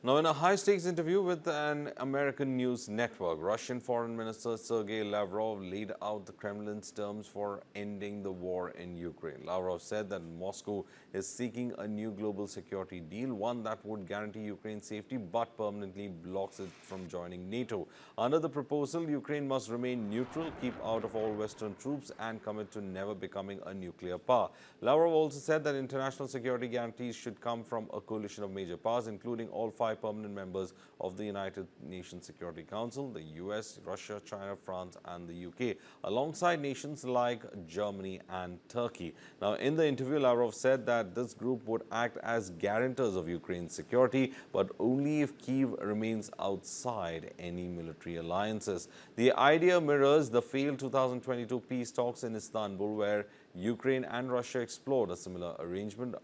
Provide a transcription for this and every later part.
Now, in a high-stakes interview with an American news network, Russian Foreign Minister Sergei Lavrov laid out the Kremlin's terms for ending the war in Ukraine. Lavrov said that Moscow is seeking a new global security deal, one that would guarantee Ukraine's safety but permanently blocks it from joining NATO. Under the proposal, Ukraine must remain neutral, keep out of all Western troops, and commit to never becoming a nuclear power. Lavrov also said that international security guarantees should come from a coalition of major powers, including all five permanent members of the United Nations Security Council, the US, Russia, China, France, and the UK, alongside nations like Germany and Turkey. Now, in the interview, Lavrov said that this group would act as guarantors of Ukraine's security, but only if Kyiv remains outside any military alliances. The idea mirrors the failed 2022 peace talks in Istanbul, where Ukraine and Russia explored a similar arrangement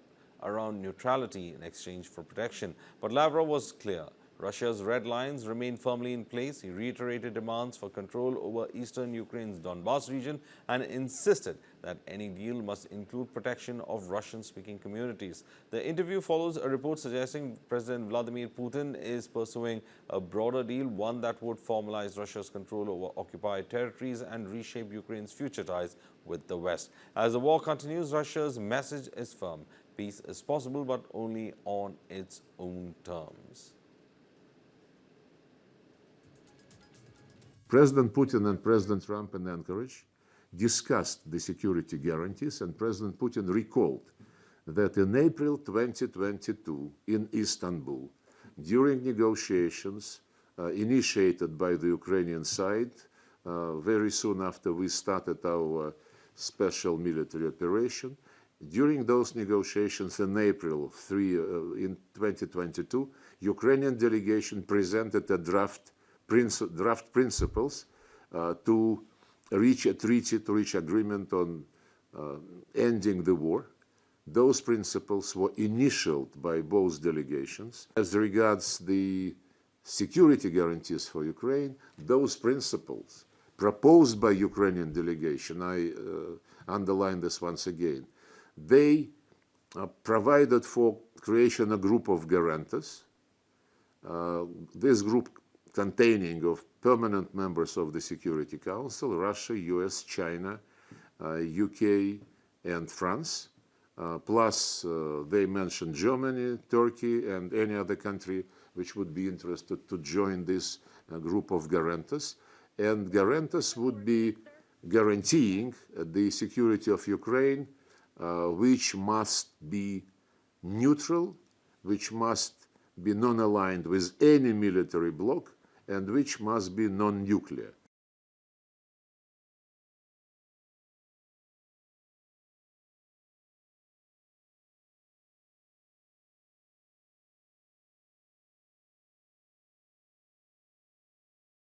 around neutrality in exchange for protection. But Lavrov was clear. Russia's red lines remain firmly in place. He reiterated demands for control over eastern Ukraine's Donbas region and insisted that any deal must include protection of Russian-speaking communities. The interview follows a report suggesting President Vladimir Putin is pursuing a broader deal, one that would formalize Russia's control over occupied territories and reshape Ukraine's future ties with the West. As the war continues, Russia's message is firm. Peace is possible, but only on its own terms. President Putin and President Trump in Anchorage discussed the security guarantees, and President Putin recalled that in April 2022 in Istanbul, during negotiations initiated by the Ukrainian side, very soon after we started our special military operation, during those negotiations in April in 2022, Ukrainian delegation presented a draft principles to reach a treaty, to reach agreement on ending the war. Those principles were initialed by both delegations. As regards the security guarantees for Ukraine, those principles proposed by Ukrainian delegation, I underline this once again, they provided for creation of a group of guarantors. This group containing of permanent members of the Security Council, Russia, US, China, UK, and France. Plus, they mentioned Germany, Turkey, and any other country which would be interested to join this group of guarantors. And guarantors would be guaranteeing the security of Ukraine, which must be neutral, which must be non-aligned with any military bloc, and which must be non-nuclear.